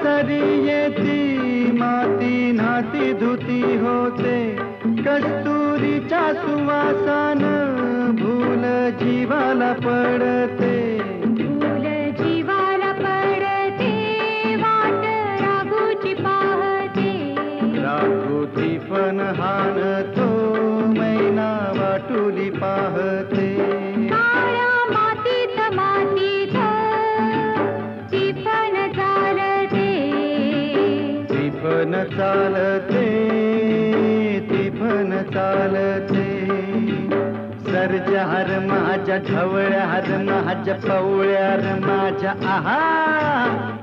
सरी येती माती नाती धुती होते कस्तुरीच्या सुवासान भूल जीवाला पडते भूल जीवाला पडते वाट राघूची पाहते राघूची पण हानतो मैना वाटुली पाहते काळ्या मातीत मातीत ती पण चालते ती पण चालते ती पण चालते सर्जार माझ्या ढवळ्यार माझ्या पवळ्यार माझ्या आहा